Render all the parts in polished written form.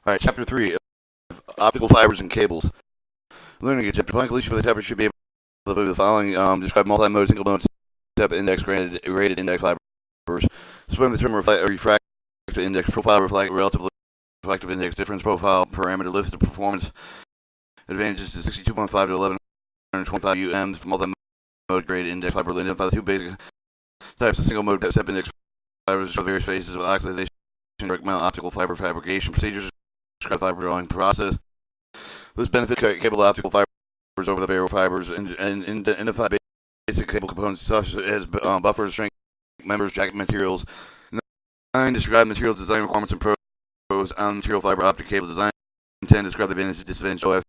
Alright, Chapter 3 of Optical Fibers and Cables. Learning a chapter. Upon completion of the chapter should be able to do the following. Describe multi-mode, single-mode, step index, rated index fibers. Explain the term refractive index, profile, relative reflective index, difference profile, parameter, list the performance advantages to 62.5 to 1125 UMs, multi-mode graded index fiber. Identify the two basic types of single-mode step index fibers for various phases of oxidation, direct mount optical fiber fabrication procedures, describe fiber drawing process. This benefits cable optical fibers over the barrel fibers and identify basic cable components such as buffers, string members, jacket materials. 9. Describe material design requirements and pros on material fiber optic cable design. 10. Describe the advantages and disadvantages of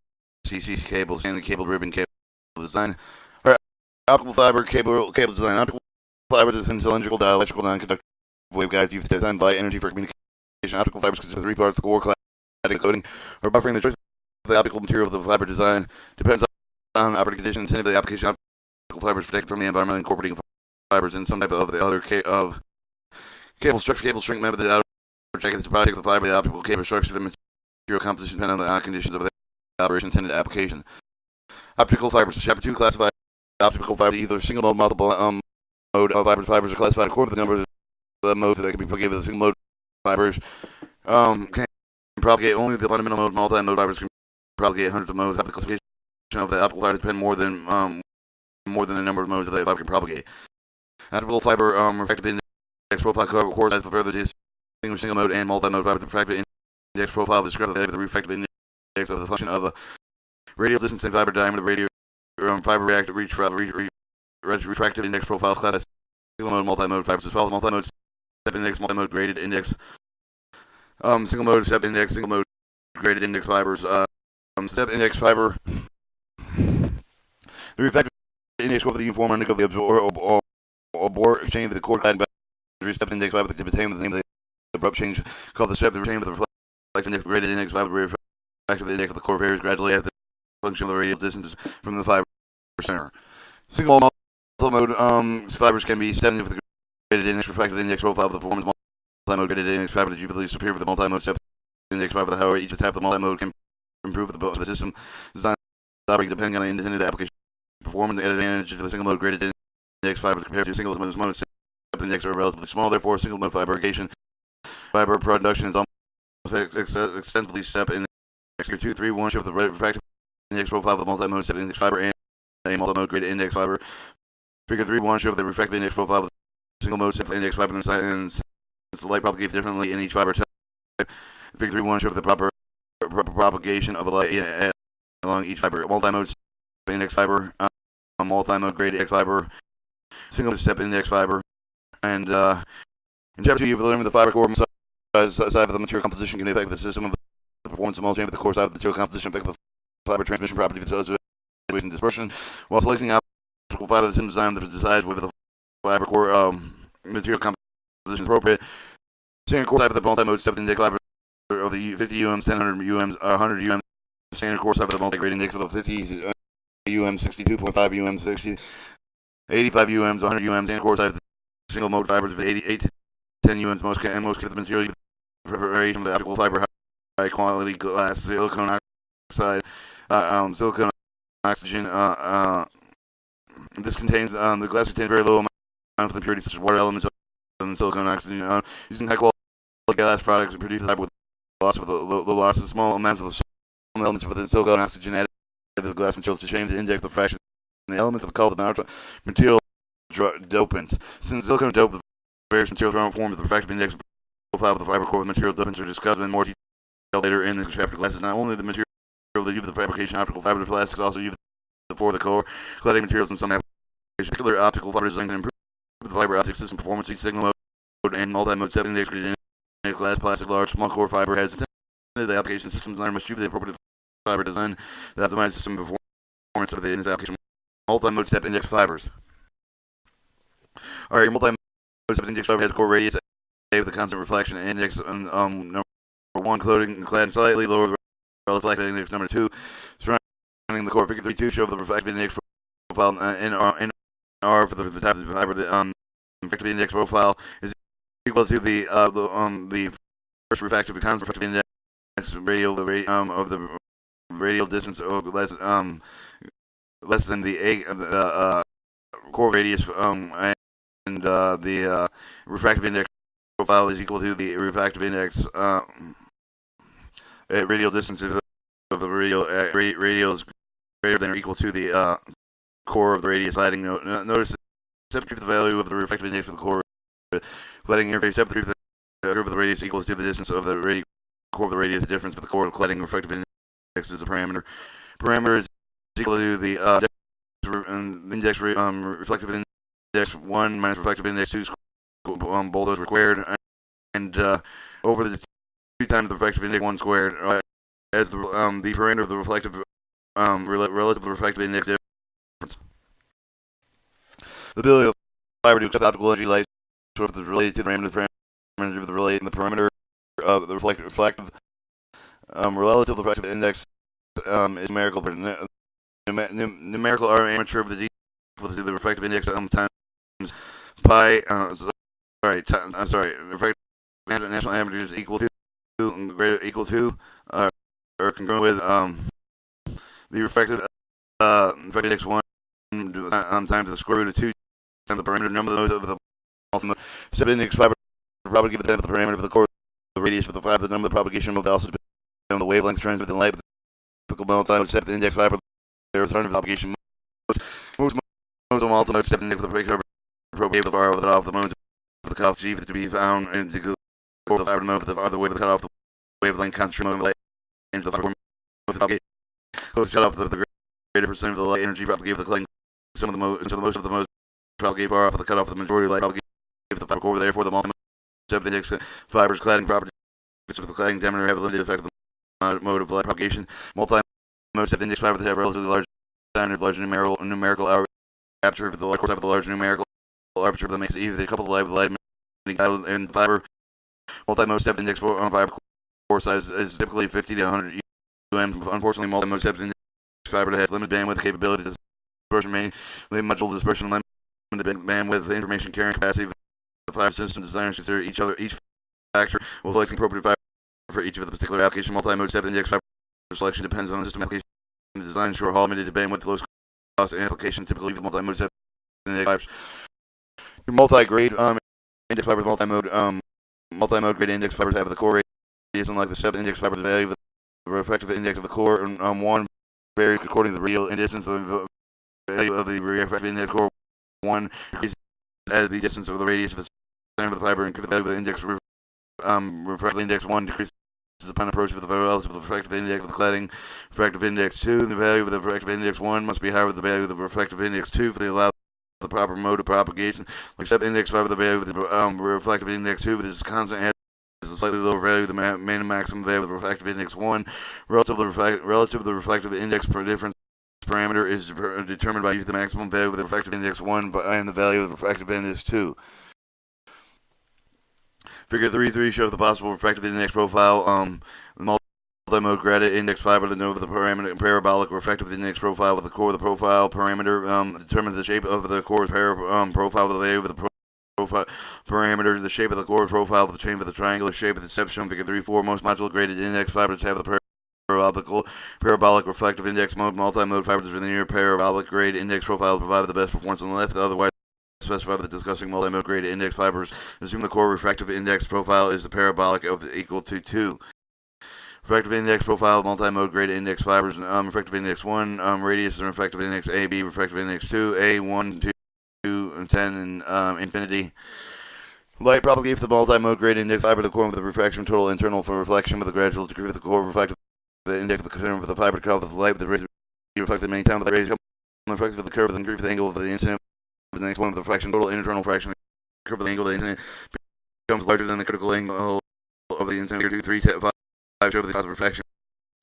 OFCC cables and the cable ribbon cable design. Alright, optical fiber cable design. Optical fibers is thin cylindrical dielectrical non-conductive waveguides used to design light energy for communication. Optical fibers consist of 3 parts: the core, cladding, coating, or buffering. The choice of the optical material of the fiber design depends on operating conditions intended by the application. Optical fibers protect from the environment, incorporating fibers in some type of the other of cable structure. Cable shrink method. The outer jacket is to protect the fiber. The optical cable structure. The material composition depends on the conditions of the operation intended application. Optical fibers. Chapter 2 classified optical fibers either single mode, multiple mode fibers. Fibers are classified according to the number of the modes that can be given. The single mode fibers can propagate only the fundamental mode. Multi-mode fibers can propagate hundreds of modes. The classification of the optical fiber depend more than the number of modes that the fiber can propagate. Optical fiber refractive index profile corresponds to further distinguish single mode and multi-mode fiber. The refractive index profile describes the refractive index of the function of the radial distance and fiber diameter. The radial fiber reactive refractive index profiles class as single mode, multi-mode fibers as follows: multi-mode step index, multi-mode graded index, single mode step index, single mode graded index fibers. Step index fiber. The refractive index over the uniform undergo the abort exchange of the core cladding boundary. Step index fiber to obtain the name of the abrupt change called the step. The retain of the reflective index graded index fiber. The refractive index of the core varies gradually as the function of the radial distance from the fiber center. Single multi-mode fibers can be stepped with the graded index refractive index profile of the performance. Multi-mode graded index fiber is usually superior with the multi-mode step index fiber. However, each type of the multi-mode can improve the system design operating depending on the intended application. Performance and advantages of the single mode graded index fibers compared to single mode step index are relatively small. Therefore, single mode fabrication fiber production is almost extensively step index. Figure 2.3.1 shows the refractive index profile of the multi-mode step index fiber and a multi-mode graded index fiber. Figure 3.1 shows the refractive index profile of the single mode step index fiber and the light propagates differently in each fiber type. Figure 3.1 shows the proper propagation of the light along each fiber. Multi-mode step index fiber, multi-mode graded index fiber, single mode step index fiber, and in chapter 2 you've learned the fiber core side of the material composition can affect the system of the performance of multi-chain, but the core side of the material composition affects the fiber transmission property and dispersion. While selecting optical fiber, the system design that decides whether the fiber core material composition is appropriate. Standard core side of the multi-mode step index fiber of the 50 UMs, 1000 UMs, 100 UMs. Standard core side of the multi-grade index of the 50 UMs, 62.5 UMs, 60, 85 UMs, 100 UMs, and core side of the single mode fibers of 88 to 10 UMs. Most of the material preparation of the optical fiber, high quality glass, silicone oxide, silicone oxygen. This contains the glass contains very low amount of impurities such as water elements and silicone oxygen. Using high quality glass products produce fiber with loss of the loss of small amounts of the elements within silicone oxygen added to the glass materials to change the index of fraction. The element of called the material dopants. Since silicone dope, the various materials form the refractive index profile of the fiber core. The material dopants are discussed in more detail later in the chapter. Glasses not only the material that used for the fabrication optical fiber, the plastics also used for the core cladding materials in some applications. Particular optical fiber design can improve the fiber optic system performance. Each single mode and multi-mode step index glass, plastic, large, small core fiber has intended the application system designer must use the appropriate fiber design to optimize system performance of the application. Multi-mode step index fibers. Alright, your multi-mode step index fiber has a core radius with the constant reflection index number 1 clad slightly lower the reflective index number 2 surrounding the core. Figure 3.2 show the reflective index profile in R for the type of the fiber. The reflective index profile is equal to the first refractive index of the radial distance of less than the core radius and the refractive index profile is equal to the refractive index radial distance of the radial is greater than or equal to the core of the radius lighting. Notice that step the value of the refractive index of the core lighting interface. Step the curve of the radius equals to the distance of the core of the radius. The difference of the core of lighting refractive index is a parameter. Parameter is equal to the index reflective index 1 minus reflective index 2 both those were squared, and over the 2 times the reflective index 1 squared as the parameter of the reflective relative to the reflective index difference. The ability of the fiber to accept optical energy light source is related to the parameter of the relating the parameter of the reflective relative to the reflective index is numerical. Numerical armature of the D equal to the refractive index times pi. Refractive national average is equal to or congruent with the refractive index 1 times the square root of 2 times the parameter number of the nodes of the ultimate step index fiber propagate the parameter of the core, the radius of the fiber, the number of the propagation mode also depends on the wavelength transmitted in light with the typical multi-mode step index fiber. There is alternative propagation modes. Most modes of multi-mode step index with the fiber propagate the far over the off the modes of the cutoff G to be found in the core of the fiber mode of the other way of the cutoff the wavelength concentration mode of the light into the fiber mode of the propagate. Close cut off the greater percent of the light energy propagate the collecting some of the modes, so most of the modes propagate far off of the cutoff the majority of light propagate the fiber core. Therefore, the multi-mode step index fibers cladding properties of the cladding diameter have a limited effect on the mode of light propagation. Multi-mode step index fibers have relatively large diameter, large numerical aperture of the core type of the large numerical aperture that makes it easy to couple the light with light and fiber. Multi-mode step index for fiber core size is typically 50 to 100 UM. Unfortunately, multi-mode step index fiber has limited bandwidth capability to dispersion, mainly module dispersion, limited bandwidth, information carrying capacity. The fiber system designers consider each factor while selecting appropriate fiber for each of the particular application. Multi-mode step index fiber selection depends on the system application design. Short haul, limited bandwidth, low cost, and application. Typically, the multi-mode step index fibers. Your multi-grade index fibers, multi-mode grade index fibers have the core radius, unlike the step index fiber. The value of the refractive index of the core one varies according to the real distance of the value of the refractive index core 1 increases as the distance of the radius of the center of the fiber, and the value of the index refractive index 1 decreases upon approach with the relative of the refractive index of the cladding refractive index 2. The value of the refractive index 1 must be higher than the value of the refractive index 2 for the allow the proper mode of propagation. Like step index fiber, the value of the refractive index 2 is constant has a slightly lower value. The maximum value of the refractive index 1 relative to the refractive index per difference parameter is determined by the maximum value of the refractive index 1 and the value of the refractive index 2. Figure 3.3 shows the possible refractive index profile. Multi-mode graded index fiber to know the parameter parabolic refractive index profile with the core of the profile parameter determines the shape of the core profile with the value of the profile parameter, the shape of the core profile with the chain of the triangular shape of the step shown figure 3.4. Most module graded index fibers have the parabolic reflective index mode. Multi-mode fibers with the near parabolic grade index profile provide the best performance on the left. Otherwise, specify that discussing multi-mode grade index fibers, assume the core refractive index profile is the parabolic of equal to 2. Refractive index profile, multi-mode grade index fibers, refractive index 1, radius and refractive index A, B, refractive index 2, A, 1, 2, and 10, and infinity. Light propagates the multi-mode grade index fiber to the core with the refraction total internal for reflection with a gradual decrease of the core refractive the index of the center of the fiber to cover the light with the rays reflected many times with the rays come refractive of the curve with the increase of the angle of the incident with the next one of the fraction total internal fraction the curve of the angle of the incident becomes larger than the critical angle of the incident. Figure 2, 3, 5 show the cause of reflection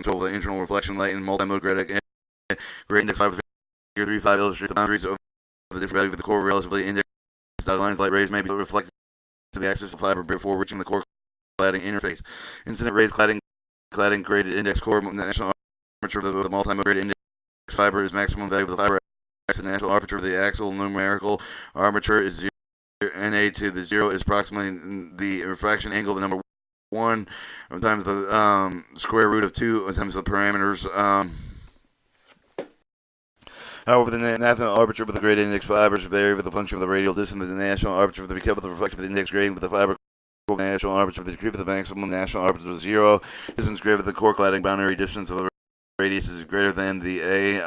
total the internal reflection light in multi-mode grade index fiber. Figure 3, 5 illustrates the boundaries of the different value of the core relatively index dotted lines. Light rays may be reflected to the axis of the fiber before reaching the core cladding interface. Incident rays cladding graded index core national armature of the multi-mode graded index fiber is maximum value of the fiber. The national armature of the axial numerical armature is 0. Na to the 0 is approximately the refraction angle of the number 1 times the square root of 2 times the parameters. However, the national arbiter of the gradient index fibers vary with the function of the radial distance of the national arbiter of the become the reflection of the index gradient with the fiber national arbiter of the degree of the maximum national arbiter of 0. Distance greater than the core cladding boundary distance of the radius is greater than the A.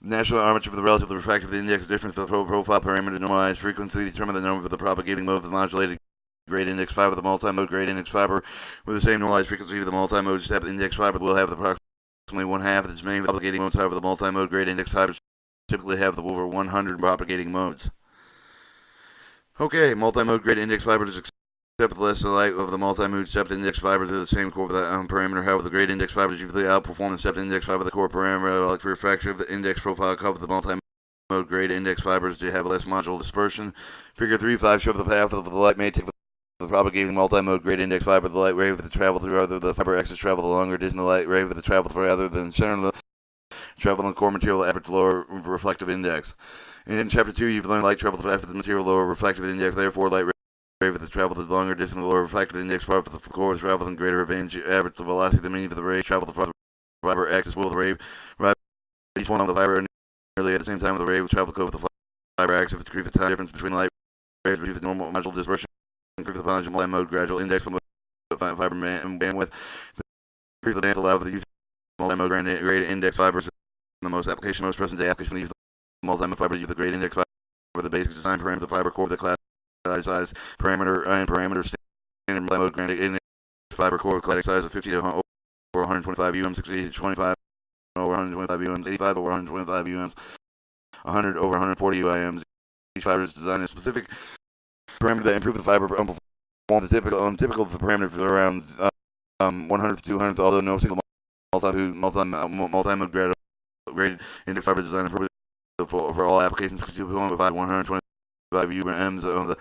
National armature for the relative refractive index difference of the profile parameter normalized frequency determine the number of the propagating mode of the modulated grade index fiber. The multi-mode grade index fiber with the same normalized frequency of the multi-mode step index fiber will have approximately one half of its main propagating modes. However, the multi-mode grade index fibers typically have the over 100 propagating modes. Okay, multi-mode grade index fibers except the less light of the multi-mode stepped index fibers are the same core of that parameter. However, the grade index fibers usually outperform the stepped index fiber of the core parameter. Like for refraction of the index profile cover, the multi-mode grade index fibers do have less module dispersion. Figure 3.5 shows the path of the light may take the propagating multi-mode grade index fiber. The light wave that travel through rather the fiber axis travel the longer distance. The light wave that travel rather than center of the travel in the core material average lower reflective index. In chapter 2, you've learned light travels after the material lower reflective index. Therefore, light wave that travel the longer distance, the lower reflective index part of the core is travel in greater range. Average the velocity, the mean of the ray travel the farther fiber axis will the ray each one on the fiber nearly at the same time with the ray will travel over the fiber axis. If the degree of time difference between light waves between the normal module dispersion and the potential multi-mode gradual index from the fiber bandwidth. The degree of allow the use of multi-mode grade index fibers in the most application, most present day application. The use of the multi-mode fiber use the grade index fiber for the basic design parameter of the fiber core of the class size parameter and parameter standard multi-mode grade index fiber core with cladic size of 50 to over 125 UM, 60 to 25 over 125 UMs, 85 over 125 UMs, 100 over 140 UIMs. Each fiber is designed a specific parameter that improve the fiber performance. The typical parameter for around 100 to 200, although no single multi-mode grade index fiber design appropriate for all applications. 2.5 125 UMs of the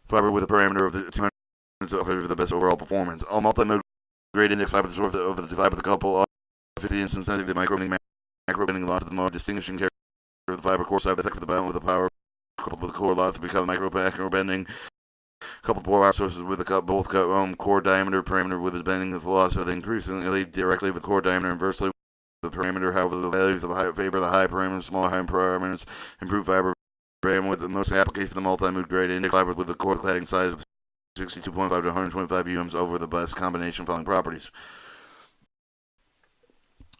fiber with a parameter of the 200 for the best overall performance. All multi-mode grade index fibers over the fiber the couple are 50 instance sensitive to macro bending loss of the more distinguishing character of the fiber core side effect for the balance with the power coupled with the core loss to become macro bending. Coupled bore out sources with the both core diameter parameter with the bending of the loss, so they increasingly directly with core diameter inversely with the parameter. However, the values of the high favor the high parameters, smaller high parameters, improve fiber with the most application for the multi-mode grade index fiber with the core cladding size of 62.5 to 125 UMs over the best combination following properties.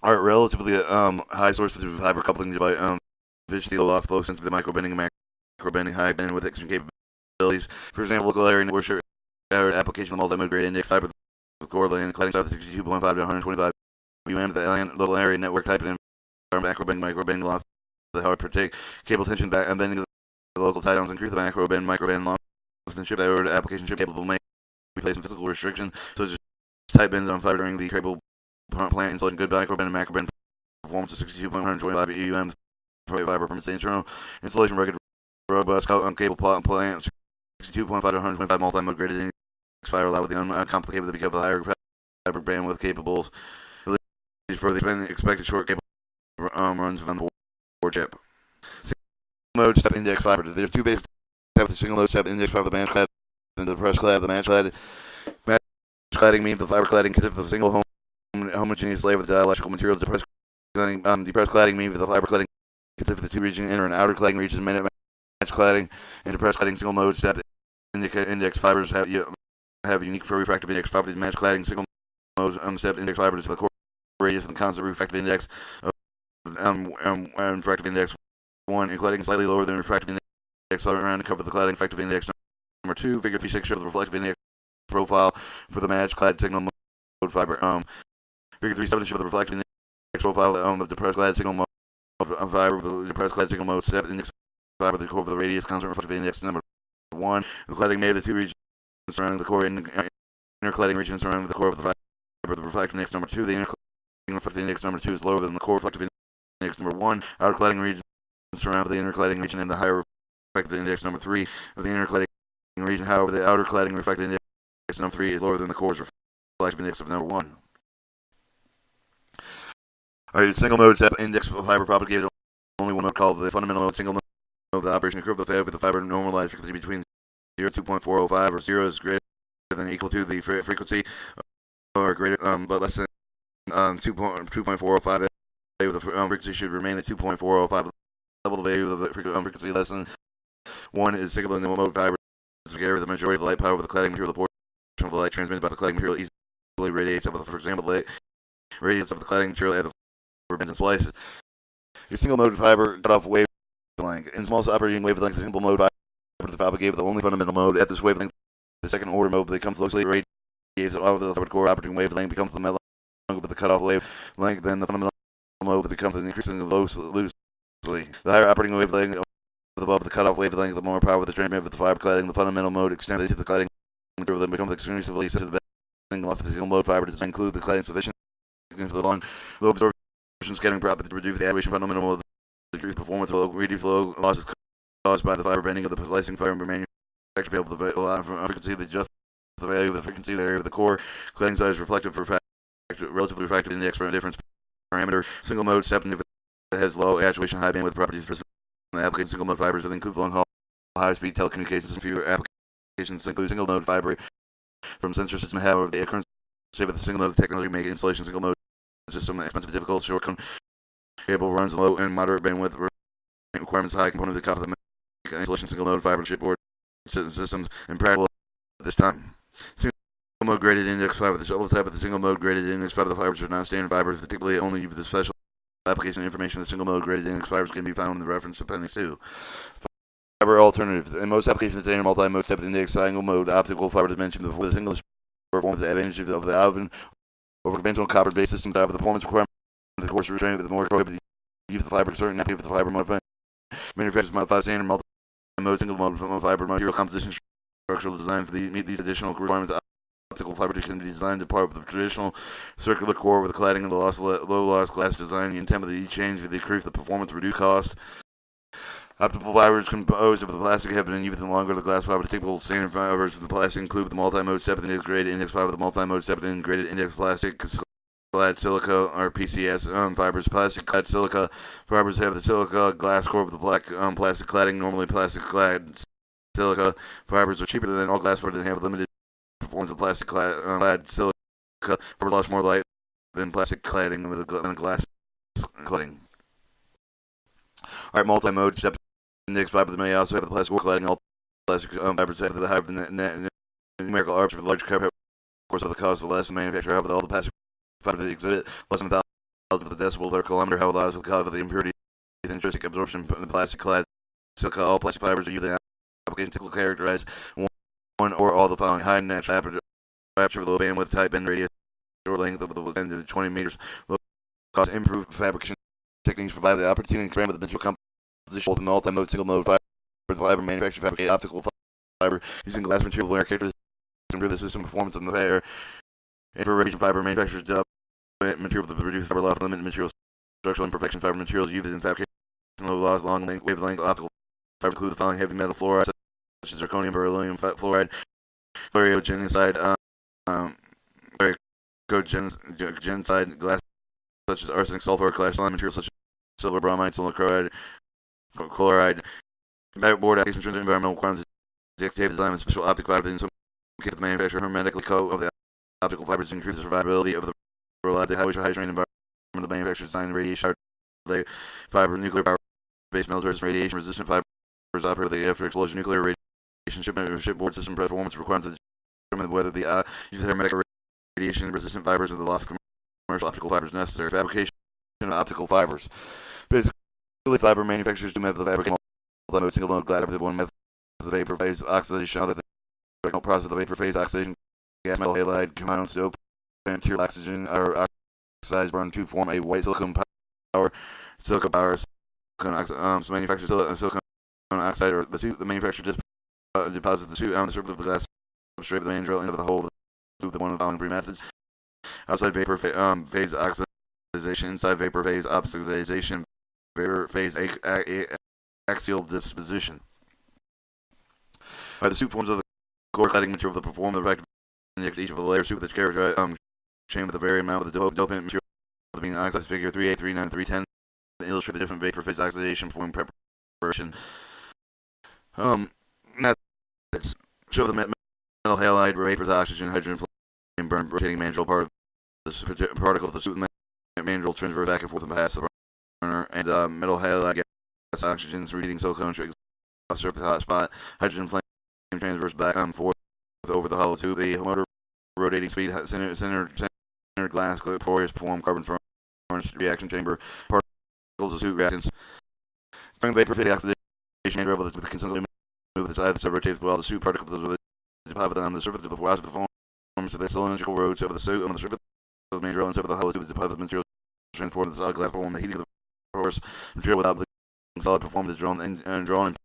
Are relatively high source of fiber coupling device efficiency, low flow sensitive to micro bending, macro bending, high bandwidth extension capabilities. For example, local area network shared application of the multi-mode grade index fiber with core cladding size of 62.5 to 125 UMs. The local area network type and macro bending, micro bending loss. The how it protect cable tension back and bending the local tie downs increase the macro bend, micro bend loss. And ship that application ship capable may replace physical restriction, so just tight bends on fiber during the cable plant installation. Good micro bend and macro bend performance of 62.125 UMs per fiber from its internal installation rugged robust cable plant 62.5 to 125 multi-mode graded fiber allow with the uncomplicated because of the higher fiber bandwidth capable for the expected short cable runs on the board chip. Single mode step index fiber. There are two basic types of single mode step index fiber: the match clad and the depressed clad. The match cladding means the fiber cladding consists of a single homogeneous layer with dielectrical materials. Depressed cladding means the fiber cladding consists of the two regions, inner and outer cladding regions. Match cladding and depressed cladding single mode step index fibers have unique refractive index properties. Match cladding single mode step index fibers have the core radius and the constant refractive index of refractive index 1, and cladding slightly lower than refractive index around to cover the cladding effective index number 2. Figure 3.6 shows the reflective index profile for the match clad signal mode fiber. Figure 3.7 shows the reflective index profile of the depressed clad signal mode fiber with the depressed clad signal mode step index fiber the core of the radius constant reflective index number 1. The cladding made of the two regions surrounding the core and inner cladding region surrounding the core of the fiber. The reflective index number 2. The inner cladding reflective index number 2 is lower than the core reflective index number 1. Outer cladding region surrounding the inner cladding region and the higher reflective index number 3 of the inner cladding region. However, the outer cladding reflective index number 3 is lower than the core's reflective index of number 1. Alright, single mode step index of fiber propagated only one mode called the fundamental mode. Single mode, the operation occurs with the fiber normalized frequency between 0 2.405 or 0 is greater than than or equal to the frequency or greater, but less than 2.405. The frequency should remain at 2.405. Level of value of the frequency less than 1 is signal in the mode fiber. The majority of the light power of the cladding material, the portion of the light transmitted by the cladding material easily radiates over, for example, the light radiates of the cladding material at the fiber bends and slices. Your single mode fiber cutoff wavelength. In small operating wavelength, the single mode fiber to propagate with the only fundamental mode. At this wavelength, the second order mode becomes closely radiates out of the fiber core. Operating wavelength becomes the metal with the cutoff wavelength. Then the fundamental mode becomes an increasingly loosely. The higher operating wavelength above the cutoff wavelength, the more power the transmitted with the fiber cladding. The fundamental mode extended to the cladding material then becomes exclusively sensitive to the bending off the single mode fiber to include the cladding sufficient for the low absorption scattering property to reduce the aberration fundamental mode. Decrease performance of reduce low losses caused by the fiber bending of the slicing fiber manufactured available to allow for frequency to adjust the value of the frequency of the area of the core. Cladding size reflective for relatively refracted index for a difference parameter. Single mode step if it has low actuation, high bandwidth properties. The application single mode fibers that include long haul, high speed telecommunications and fewer applications include single mode fiber from sensor system. However, the current state of the single mode technology make installation single mode system expensive, difficult, short cable runs low and moderate bandwidth requirements, high component of the cost of the installation single mode fiber chipboard systems impractical at this time. Single mode graded index fiber. The shovel type of the single mode graded index fiber. The fibers are non-standard fibers, particularly only for the special application information. The single mode graded index fibers can be found in the reference appendix 2. Fiber alternatives. In most applications, standard multi-mode step index single mode optical fiber dimension before the single performs the advantage of the Alvin over conventional copper-based systems. However, the performance requirement of the course restrained with the more prohibitive use of the fiber certain of the fiber modified manufacturers modify standard multi-mode single mode fiber material composition structural design to meet these additional requirements. Optical fiber can be designed to part with the traditional circular core with the cladding and the low loss glass design. The intent of the change to decrease the performance, reduce cost. Optical fibers composed of the plastic have been used longer. The glass fiber, the typical standard fibers of the plastic include the multi-mode step index graded index fiber, the multi-mode step integrated index plastic, clad silica or PCS fibers. Plastic clad silica fibers have the silica glass core with the black plastic cladding. Normally, plastic clad silica fibers are cheaper than all glass fibers and have limited performance of plastic clad silica fibers lost more light than plastic cladding with a glass cladding. Alright, multi-mode step index fiber that may also have the plastic core cladding. All plastic fibers have the higher numerical arcs for the large cover. Of course, of the cost of less than manufacturer. However, all the plastic fibers that exhibit less than 1,000 of the decibel per kilometer have allows the cause of the impurity and intrinsic absorption of the plastic clad silica. All plastic fibers are usually application typically characterized one or all the following: high natural aperture, low bandwidth, tight bend radius, short length of the 10 to 20 meters, low cost. Improved fabrication techniques provide the opportunity to expand with the material composition both multi-mode, single-mode fiber. The fiber manufacturer fabricate optical fiber using glass material where characteristics improve the system performance of the fair. Infrared fiber manufacturers develop material with the reduced fiber loss, limit material structural imperfection. Fiber materials used in fabrication low loss, long length, wavelength optical fiber include the following: heavy metal fluoride such as zirconium, beryllium fluoride, chlorogenicide, chlorogenicide, glass such as arsenic, sulfur, clash line materials such as silver, bromide, silver chloride, backboard applications, environmental requirements, dictate design of special optic fibers. In some cases, the manufacturer hermetically coat of the optical fibers to increase the survivability of the reliable high strain environment. The manufacturer designed radiation fiber, nuclear power-based military radiation resistant fibers operate with the after explosion nuclear radiation shipboard system performance requirements to determine whether the use of hermetic radiation resistant fibers of the loft commercial optical fibers necessary. Fabrication of optical fibers. Basically, fiber manufacturers do method of fabrication multi-mode single mode glass with one method of the vapor phase oxidation. Other than process of the vapor phase oxidation, gas metal halide compounds dope and material oxygen or oxides burn to form a white silicon power. So manufacture silicon oxide or the manufacturer deposits the suit on the surface of the glass substrate of the main drill into the hole of the one of the following three methods: outside vapor phase oxidation, inside vapor phase oxidation, vapor phase axial disposition. The suit forms of the core cladding material that perform the reactive index each of the layers suit that's characterized chain with a varying amount of the dopant material being oxidized. Figure 3A, 39, 310 illustrate the different vapor phase oxidation performing preparation. Methods show the metal halide rate with oxygen, hydrogen, flame, burn, rotating mandrel part of the particle of the suit mandrel transfer back and forth and past the burner, and metal halide gas, oxygen, reading silicone, surface hot spot, hydrogen flame transfers back and forth over the hollow tube. The motor rotating speed, center glass, porous, form, carbon furnace, reaction chamber, particles of suit reactants. During vapor phase oxidation, mandrel with consistently move the sides that rotate while the suit particles with deposit on the surface of the forms to the cylindrical roads over the suit on the surface of the mandrel and over the hollow tube. Deposit material transported to the solid glass form. The heating of the porous material without the solid performance is drawn and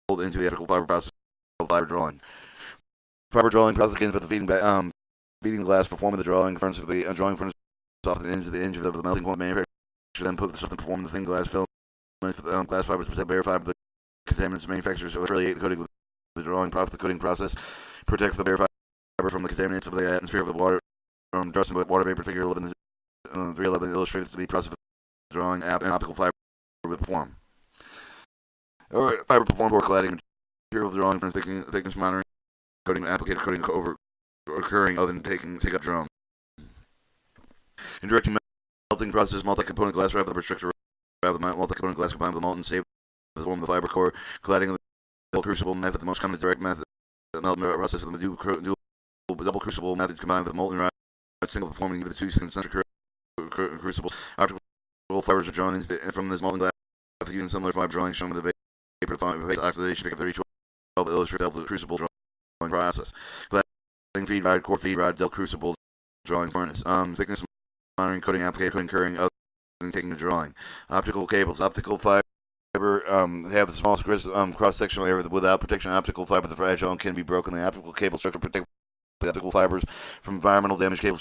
pulled into the optical fiber process of fiber drawing. Fiber drawing process begins with the feeding glass, performing the drawing furnace of the drawing furnace soften into the edge of the melting point manufacturer, then put the stuff and perform the thin glass film with glass fibers protect bare fiber the contaminants manufacturers affiliate the coating with the drawing process. The coating process protects the bare fiber from the contaminants of the atmosphere of the water dust and water vapor. Figure 11 311 illustrates the process of the drawing and optical fiber with perform. Or fiber perform or cladding material of the drawing furnace thickness monitoring coating applicator coating over occurring other than take up drum. In directing melting process, multi-component glass wrap, the restrictor wrap, the multi-component glass combined with the molten save the form of the fiber core, cladding the crucible method, the most common direct method, the melting process of the dual double crucible method combined with the molten rod, single forming the two concentric crucibles. Optical fibers are drawn from this molten glass using similar fiber drawings shown with the vapor phase oxidation figure 312 illustrates the crucible drawing process. Cladding feed rod, core feed rod, del crucible drawing furnace. Thickness monitoring, coating applicator, coating curring, other than taking the drawing. Optical cables, optical fiber have the smallest cross-sectional area without protection. Optical fiber, the fragile and can be broken. The optical cable structure protects the optical fibers from environmental damage. Cable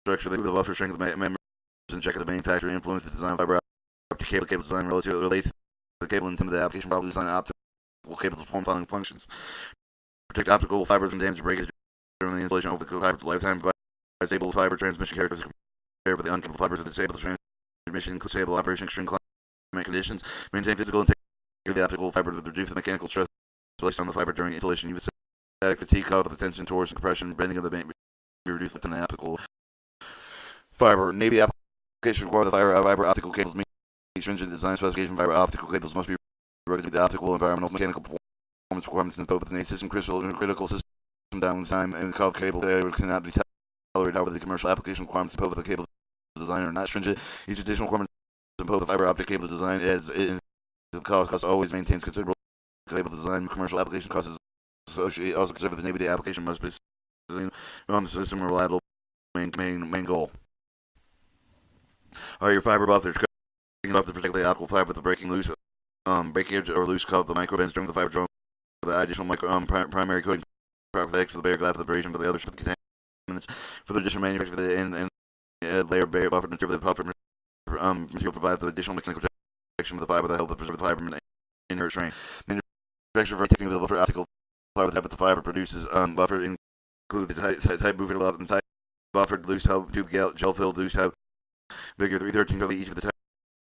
structure, the buffer strength of the members and check the manufacturer influence the design of fiber optic cable design relates to the cable and some of the application probably design optical cables to perform following functions. Protect optical fibers from damage breakage during the installation over the fiber's lifetime. Provide stable fiber transmission characteristics compared with the uncapable fibers of the stable transmission, stable operation, extreme climate conditions. Maintain physical integrity of the optical fiber to reduce the mechanical stress placed on the fiber during installation. Use static fatigue caused by tension, torsion, compression, bending of the band be reduced within the optical fiber. Navy application require the fiber optical cables meet stringent design specification. Fiber optical cables must be rugged to meet the optical, environmental, mechanical performance requirements in both the Navy system, critical system downtime, and the cable failure cannot be tolerated. However, the commercial application requirements imposed by the cable design are not stringent. Each additional requirement imposed by the fiber optic cable design adds the cost always maintains considerable cable design. Commercial application costs associated also consider the Navy. The application must be system reliable main goal. Are your fiber buffers cutting off to protect the optical fiber with the breaking loose breakage or loose cut of the micro bends during the fiber drawing? The additional primary coating protects for the bare glass, for the abrasion, for the other contaminants, for the additional manufacture for the and layer buffer material. The buffer material provides the additional mechanical protection for the fiber that helps to preserve the fiber from inert strain. Manufacture for taking the buffer optical fiber that the fiber produces buffer include the type buffer and type buffered loose tube gel filled loose tube figure 313 for each of the type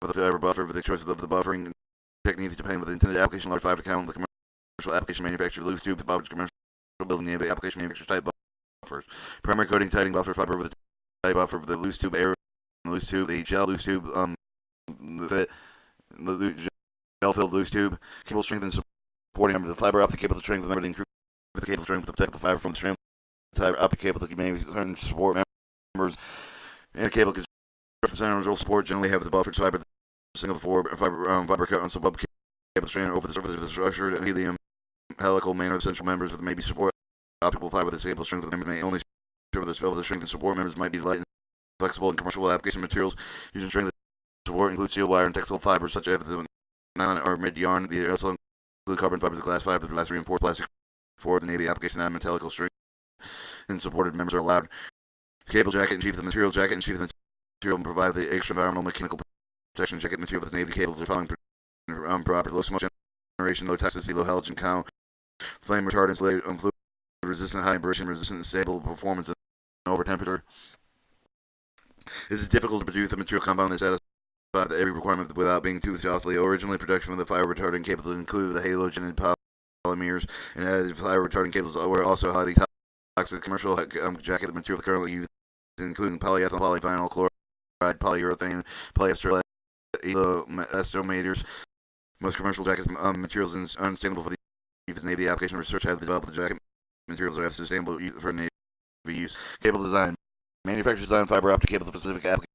of the fiber buffer for the choice of the buffering techniques depending on the intended application. Large fiber count the commercial application manufacturer loose tube buffer commercial building the application manufacturer type buffers. Primary coating tightening buffer fiber with the type buffer for the loose tube air loose tube, the gel loose tube, the gel filled loose tube, cable strength and supporting member, the fiber optic cable, the strength of the member, increase the cable strength to protect the fiber from the strand, the fiber optic cable that may support members, and the cable can center support generally have the buffered fiber, single fiber cut on sub cable strand over the surface of the structure, and helium helical manner of central members with maybe support optical fiber. The cable strength of the member may only serve the strength and support members might be light and flexible in commercial application materials. Using strength support includes steel wire and textile fibers such as the nylon or mid yarn. The also include carbon fibers, the glass fiber, the glass reinforced plastic for the Navy application. Non-metallical strength and supported members are allowed. Cable jacket and sheath. The material jacket and sheath of the material provide the extra environmental mechanical protection. Jacket material of the Navy cables are following proper low smoke generation, low toxicity, low halogen count, flame retardants, fluid resistant, high abrasion resistant, stable performance, and over temperature. It is difficult to produce a material compound that satisfies every requirement without being too costly. Originally, production of the fire retardant cables included the halogen and polymers, and as fire retardant cables were also highly toxic commercial jacket material currently used, including polyethylene, polyvinyl chloride, polyurethane, polyester, elastomators. Most commercial jacket materials are unsustainable for the Navy application. Research has developed the jacket materials are sustainable for Navy use. Cable design. Manufacturers design fiber optic cable for specific application.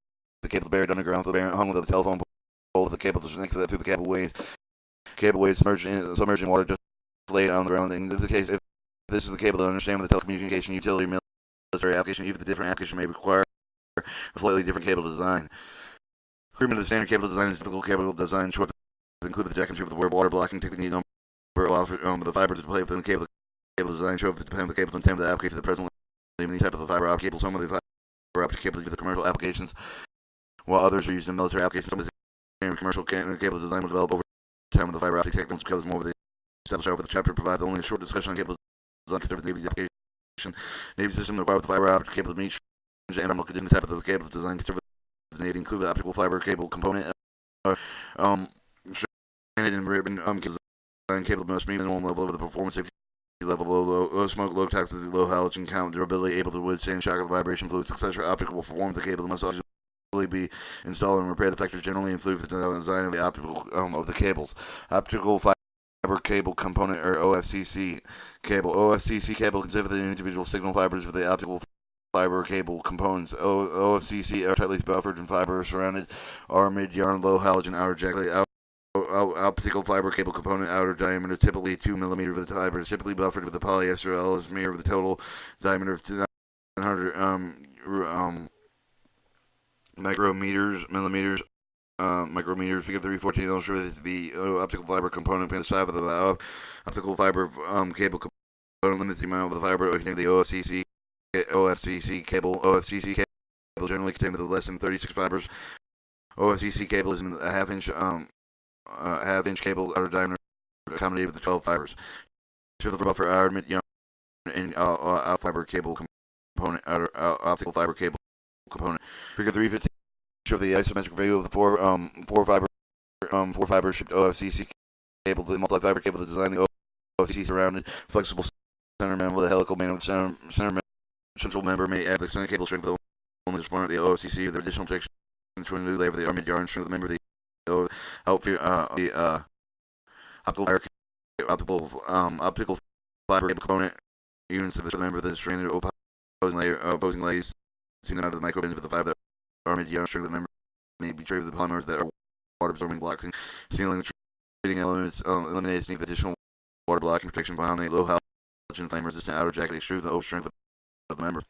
The cable is buried underground, hung with a telephone pole. The cable is connected through the cableways. Cableways submerged in water, just laid on the ground. In this case, if this is the cable to understand with the telecommunication utility military application, even the different application may require a slightly different cable design. Agreement of the standard cable design is typical cable design short included the jacket material with the water blocking technique number the fiber to play within the cable design show the depend on the cable intent of the application for the present these type of the fiber optic cables. Some of the fiber optic cables for the commercial applications, while others are used in military applications. Some of the commercial cable design will develop over time with the fiber optic techniques because more of the established over the chapter provides only a short discussion on cable design considered the Navy's application. Navy system required with the fiber optic cable to meet and I'm looking at the type of the cable design considered the Navy include the optical fiber cable component stranded in ribbon cable must meet minimum level of the performance safety level, low smoke, low toxicity, low halogen count, durability, able to withstand shock of vibration, fluids, etc. Optical will perform the cable must also be installed and repair the factors generally include the design of the optical of the cables. Optical fiber cable component or OFCC cable. OFCC cable consists of the individual signal fibers for the optical fiber cable components. OFCC are tightly buffered and fiber surrounded are mid yarn low halogen outer jacket optical fiber cable component outer diameter typically 2 millimeters of the fiber is typically buffered with the polyester elastomer with the total diameter of 900 millimeters. Figure 314 illustrates the optical fiber component on the side of the optical fiber cable component limits the amount of the fiber containing the OFCC cable. OFCC cable generally contains less than 36 fibers. OFCC cable is a half-inch cable outer diameter accommodated with the 12 fibers. So the buffer outer mid yarn and fiber cable component outer optical fiber cable component. Figure 315 show the isometric view of the four fiber shipped OFCC cable, the multi-fiber cable to design the OFCC surrounded flexible center member with a helical band central member may add the center cable strength of only the the OFCC with additional protection to a new layer of the mid yarn strength of the member the optical fiber cable component units of the member of the stranded opposing layers seen out of the microbins with the fiber that are mid yarn strength of the member may be treated with the polymers that are water absorbing blocks and sealing the treating elements eliminates need additional water blocking protection behind the low halogen flame resistant outer jacket extrude the strength of the member.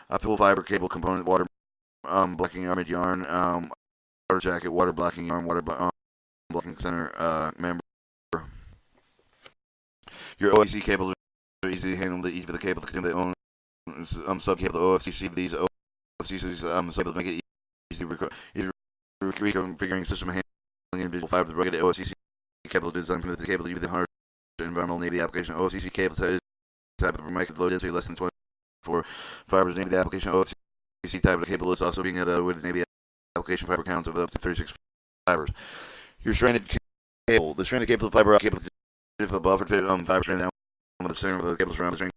Optical fiber cable component water blocking mid yarn outer jacket water blocking yarn blocking center member. Your OFCC cables are easy to handle. Each of the cables contain their own subcable. The OFCC these OFCC's subcables make it easy reconfiguring system handling individual fibers. The rugged OFCC cable design permits the cable to use the harsh environmental Navy application. OFCC cable type of micro low density less than 24 fibers. Navy application OFCC type of cable is also being added with Navy application fiber counts of up to 36 fibers. Your stranded cable. The stranded cable fiber cable is the buffered fiber strand down with the center of the cable around the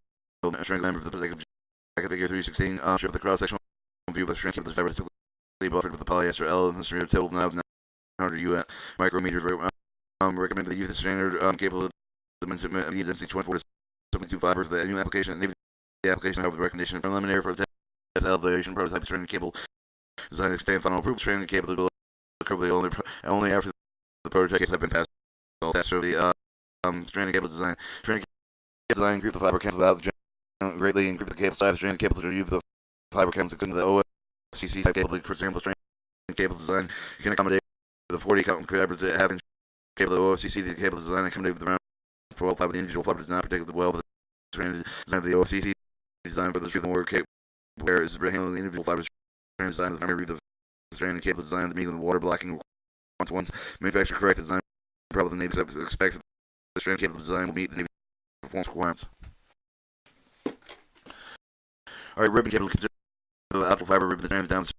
strand member of the protective jacket. Figure 316 show the cross sectional view of the strand cable. The fiber is typically buffered with the polyester elements total now 900 UN micrometers. Recommended the use of standard cable dimension density 24 to 72 fibers. The new application Navy application have the recommendation preliminary for the test elevation prototype stranded cable design to stand final approval. Stranded cable will occur only after the prototypes have been passed all tests. So the stranded cable design. Stranded cable design group the fiber counts without the greatly increase the cable size. Stranded cable to use the fiber counts including the OFCC type cable. For example, stranded cable design you can accommodate the 40 count fibers that have cable. The OFCC the cable design accommodated with the round for all fiber. The individual fiber does not protect well. The stranded design of the OFCC design for the truth and word cable where is handling the individual fibers. Stranded design of the primary the stranded cable design the meeting the water blocking once manufacturer correct design probably the Navy expects the stranded cable design will meet the Navy performance requirements. Alright, ribbon cable consists of the optical fiber ribbon that strands down the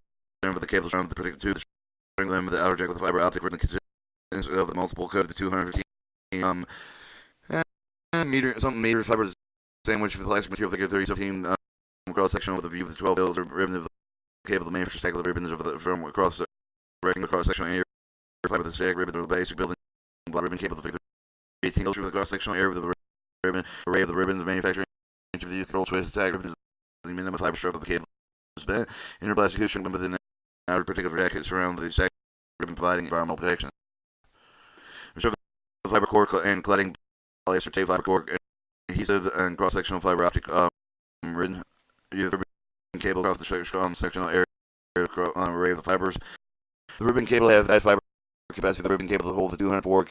center of the cable surrounding the protective tube. The string limb of the outer jacket with the fiber optic ribbon consists of the multiple code of the 215 meters fibers sandwich with plastic material thicker 30 cross section with a view of the 12 rails or ribbon of the cable. The manufacturer stack the ribbons from across the rectangular cross sectional area. Fiber with the stack ribbon of the basic building block ribbon cable with the 18 with the cross sectional area with the ribbon array of the ribbons. The manufacturer inch of the control choice stack ribbons. The minimum fiber stroke of the cable is bent. Inner plastic cushion within the outer particular bracket surround the stack ribbon providing environmental protection. Reserve the fiber core and cladding polyester tape fiber core adhesive and cross sectional fiber optic ribbon. The ribbon cable across the sectional area array of the fibers. The ribbon cable has fiber capacity. The ribbon cable to hold the 204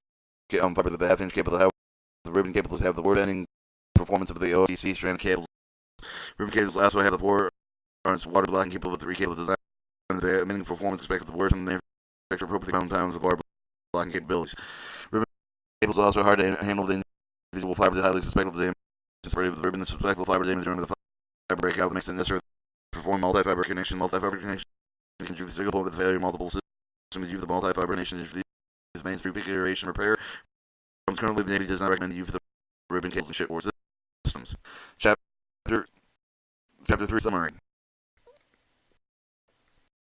fiber with the half-inch cable to have the ribbon cable to have the word ending performance of the OCC strand cables. Ribbon cables also have the poor water blocking cable with the recable design. The minimum performance expected to worsen the manufacturer appropriately bound times with water blocking capabilities. Ribbon cables are also hard to handle the individual fiber that highly susceptible to damage. Separated with the ribbon, the susceptible fiber damage during the fiber breakout makes it necessary to perform multi-fiber connection. Multi-fiber connection contributes to the signal with the failure of multiple systems. Use the multi-fiber connection is main configuration repair. Currently, the Navy does not recommend the use of the ribbon cables and shipboard systems. Chapter 3 summary.